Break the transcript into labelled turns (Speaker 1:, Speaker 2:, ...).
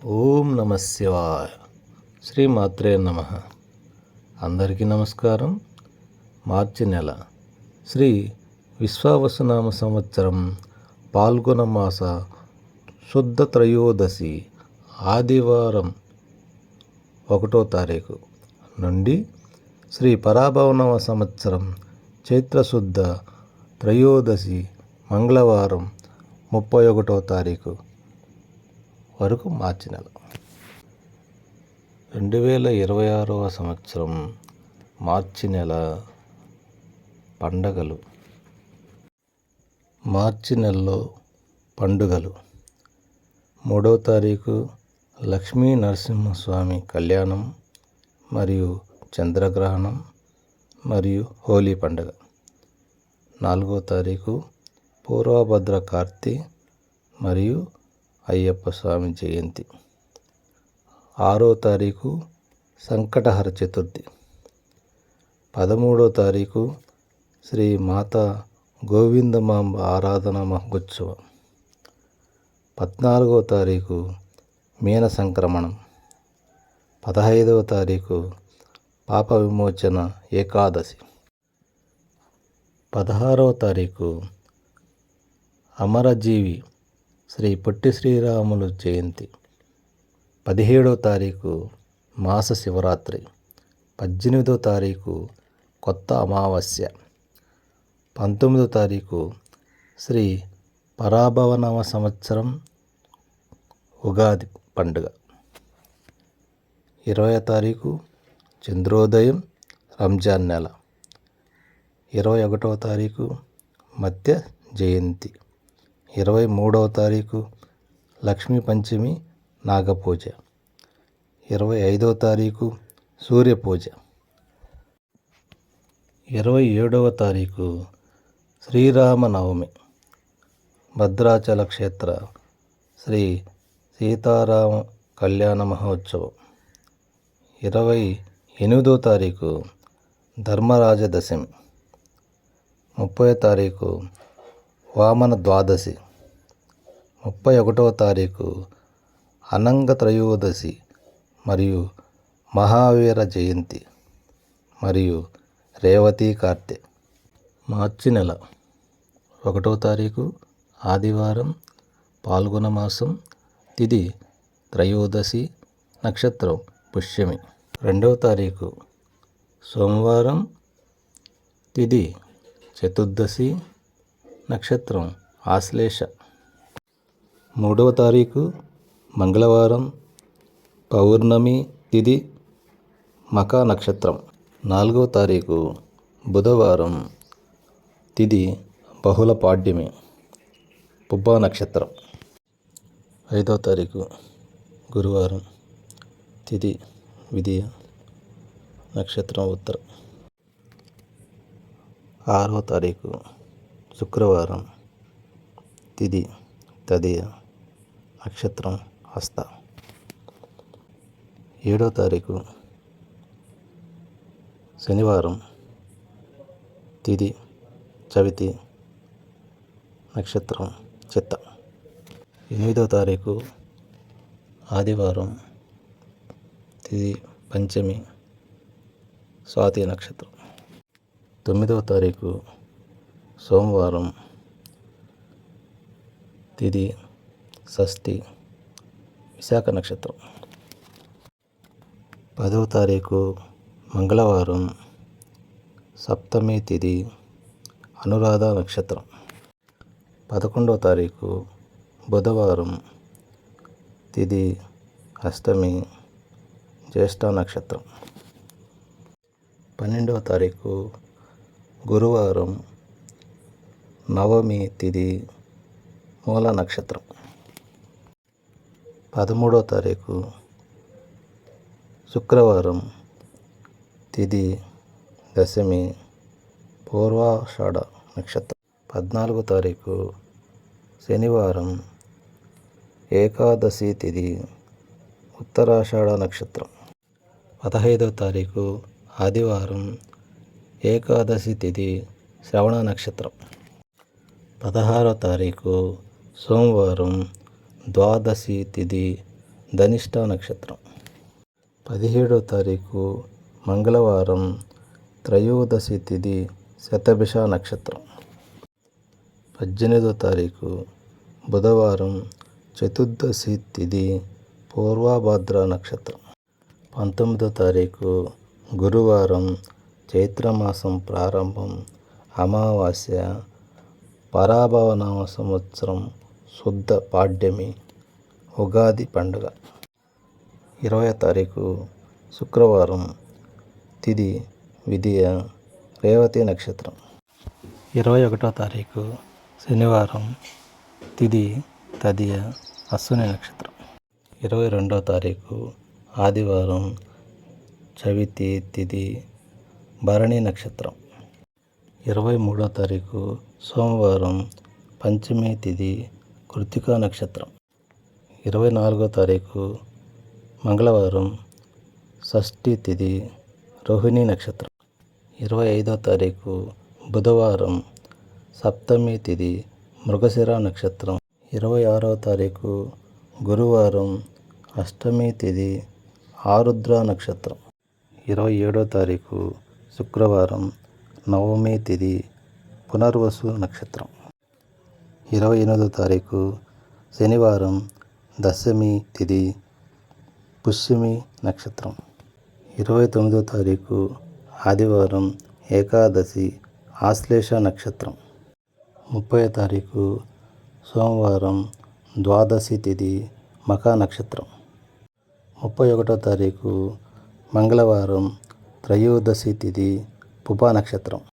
Speaker 1: ఓం నమ శివాయ. శ్రీమాత్రే నమ. అందరికీ నమస్కారం. మార్చి నెల శ్రీ విశ్వావసునామ సంవత్సరం పాల్గొన మాస శుద్ధ త్రయోదశి ఆదివారం 1వ తారీఖు నుండి శ్రీ పరాభవనామ సంవత్సరం చైత్రశుద్ధ త్రయోదశి మంగళవారం 31వ తారీఖు వరకు మార్చి నెల 2026వ సంవత్సరం మార్చి నెల పండగలు. మార్చి నెలలో పండుగలు: 3వ తారీఖు లక్ష్మీ నరసింహస్వామి కళ్యాణం మరియు చంద్రగ్రహణం మరియు హోలీ పండుగ. 4వ తారీఖు పూర్వభద్ర కార్తీ మరియు అయ్యప్ప స్వామి జయంతి. 6వ తారీఖు సంకటహర చతుర్థి. 13వ తారీఖు శ్రీ మాతా గోవిందమాంబ ఆరాధన మహోత్సవం. 14వ తారీఖు మీన సంక్రమణం. 15వ తారీఖు పాప విమోచన ఏకాదశి. 16వ తారీఖు అమరజీవి శ్రీ పొట్టి శ్రీరాములు జయంతి. 17వ తారీఖు మాస శివరాత్రి. 18వ తారీఖు కొత్త అమావాస్య. 19వ తారీఖు శ్రీ పరాభవనామ సంవత్సరం ఉగాది పండుగ. 20వ తారీఖు చంద్రోదయం రంజాన్ నెల. 21వ తారీఖు మధ్య జయంతి. 23వ తారీఖు లక్ష్మీ పంచమి నాగపూజ. 25వ తారీఖు సూర్యపూజ. 27వ తారీఖు శ్రీరామనవమి. భద్రాచల క్షేత్ర శ్రీ సీతారామ కళ్యాణ మహోత్సవం. 28వ తారీఖు ధర్మరాజ దశమి. 30వ తారీఖు వామన ద్వాదశి. 31వ తారీఖు అనంగ త్రయోదశి మరియు మహావీర జయంతి మరియు రేవతి కార్తె. మార్చి నెల 1వ తారీఖు ఆదివారం పాల్గొన మాసం. తిథి త్రయోదశి. నక్షత్రం పుష్యమి. 2వ తారీఖు సోమవారం. తిథి చతుర్దశి. నక్షత్రం ఆశ్లేష. 3వ తారీఖు మంగళవారం. పౌర్ణమి. తిథి మఖ నక్షత్రం. 4వ తారీఖు బుధవారం. తిథి బహుళ పాడ్యమి. పుబ్బ నక్షత్రం. 5వ తారీఖు గురువారం. తిథి విధియ. నక్షత్రం ఉత్తర. 6వ తారీఖు శుక్రవారం. తిథి తదియ. నక్షత్రం హస్త. 7వ తారీఖు శనివారం. తిథి చవితి. నక్షత్రం చిత్త. 8వ తారీఖు ఆదివారం. తిథి పంచమి. స్వాతి నక్షత్రం. 9వ తారీఖు సోమవారం. తిథి షష్ఠి. విశాఖ నక్షత్రం. 10వ తారీఖు మంగళవారం. సప్తమి. తిథి అనురాధ నక్షత్రం. 11వ తారీఖు బుధవారం. తిథి అష్టమి. జ్యేష్ఠ నక్షత్రం. 12వ తారీఖు గురువారం. నవమి. తిథి మూల నక్షత్రం. 13వ తారీఖు శుక్రవారం. తిథి దశమి. పూర్వాషాఢ నక్షత్రం. 14వ తారీఖు శనివారం. ఏకాదశి. తిథి ఉత్తరాషాఢ నక్షత్రం. 15వ తారీఖు ఆదివారం. ఏకాదశి. తిథి శ్రవణ నక్షత్రం. 16వ తారీఖు సోమవారం. ద్వాదశి తిథి ధనిష్ట నక్షత్రం. 17వ తారీఖు మంగళవారం త్రయోదశి తిథి శతభిష నక్షత్రం. 18వ తారీఖు బుధవారం చతుర్దశి తిథి పూర్వభద్ర నక్షత్రం. 19వ తారీఖు గురువారం చైత్రమాసం ప్రారంభం అమావాస్య పరాభవనామ సంవత్సరం శుద్ధ పాడ్యమి ఉగాది పండుగ. 20వ తారీఖు శుక్రవారం తిథి విధియ రేవతి నక్షత్రం. 21వ తారీఖు శనివారం తిథి తదియ అశ్విని నక్షత్రం. 22వ తారీఖు ఆదివారం చవితి తిథి భరణి నక్షత్రం. 23వ తారీఖు సోమవారం పంచమి తిథి కృత్తికా నక్షత్రం. 24వ తారీఖు మంగళవారం షష్ఠి తిథి రోహిణి నక్షత్రం. 25వ తారీఖు బుధవారం సప్తమి తిథి మృగశిర నక్షత్రం. 26వ తారీఖు గురువారం అష్టమి తిథి ఆరుద్ర నక్షత్రం. 27వ తారీఖు శుక్రవారం నవమి తిథి పునర్వసు నక్షత్రం. 28వ తారీఖు శనివారం దశమి తిథి పుష్యమి నక్షత్రం. 29వ తారీఖు ఆదివారం ఏకాదశి ఆశ్లేష నక్షత్రం. 30వ తారీఖు సోమవారం ద్వాదశి తిథి మఖ నక్షత్రం. 31వ తారీఖు మంగళవారం త్రయోదశి తిథి పుబ్బ నక్షత్రం.